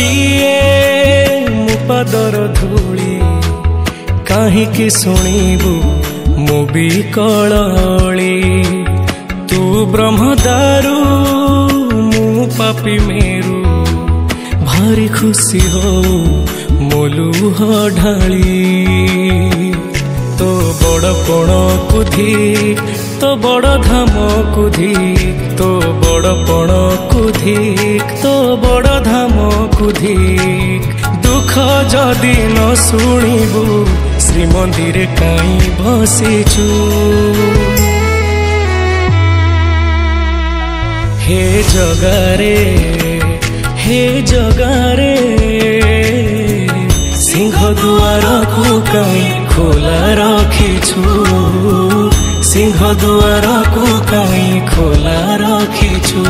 दिए मो पादर धूली काहींकि शुणिबु मो बिकली तू ब्रह्मदारू मु पापी मेरू भारी खुशी हो मोलुह ढाली तो बड़पण कुधी तो बड़ धाम कुधी तो बड़पण कुधी तो बड़ धाम कुधी दुख जदि न शुणिबु श्रीमंदिर काई बसिचु हे जगारे सिंह दुआर को काई खोला रखिछु सिंह दुआर को काई खोला रखिछु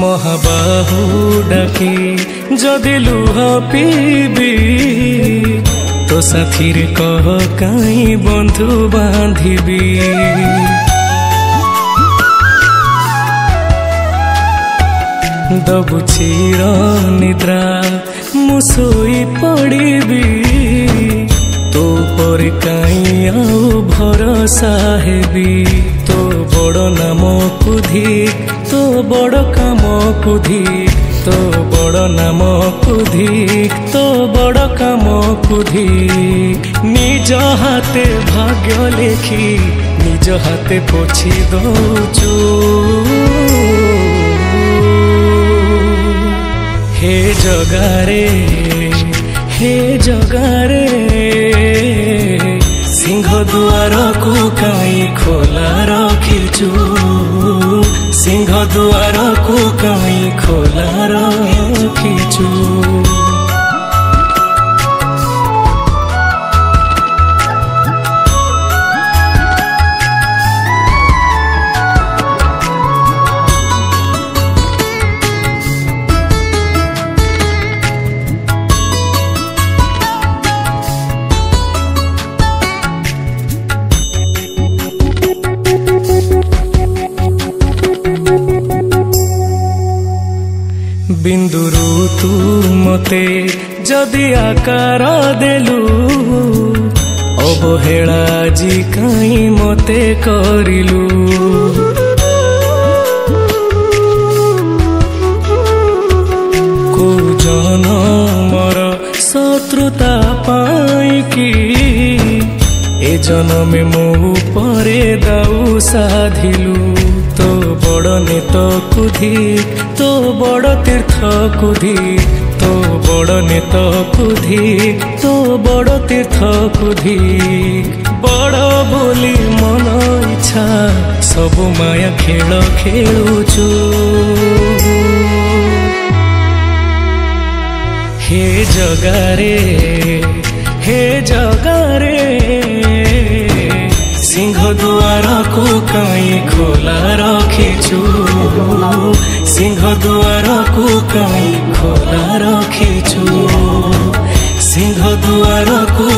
महाबाहु डाकी जदि लुह पीबी तो साथी रे कह काई बंधु बांधिबी दबु चिर निद्रा मु सोई पड़िबी तो पर काई आउ भरोसा हेबी तो बड़ नाम कुधी तो बड़ काम कुधी तो बड़ नाम कुधी तो बड़ काम कुधी निज हाथे भाग्य लेखी निज हाथे पोछि दौचु हे जगारे सिंह दुआर को काई खोला रखिछु सिंह दुआर को काई खोला रखिछु बिंदुरु तू मते जदि आकार देलु अवहेला जी काई मते करिलु को जनमर शत्रुता पाई कि ए जन्मे मो परे दाऊ साधिलु तो बड़ नेत कुधी तो बड़ तीर्थ कुधी तो बड़ नेत कुधी तो बड़ तीर्थ कुधी बड़ बोली मन इच्छा सब माया खेल खेलुचु हे जगारे सिंह दुआर को काई खोला रखिछु सिंह दुआर को काई खोला रखिछु सिंह दुआर को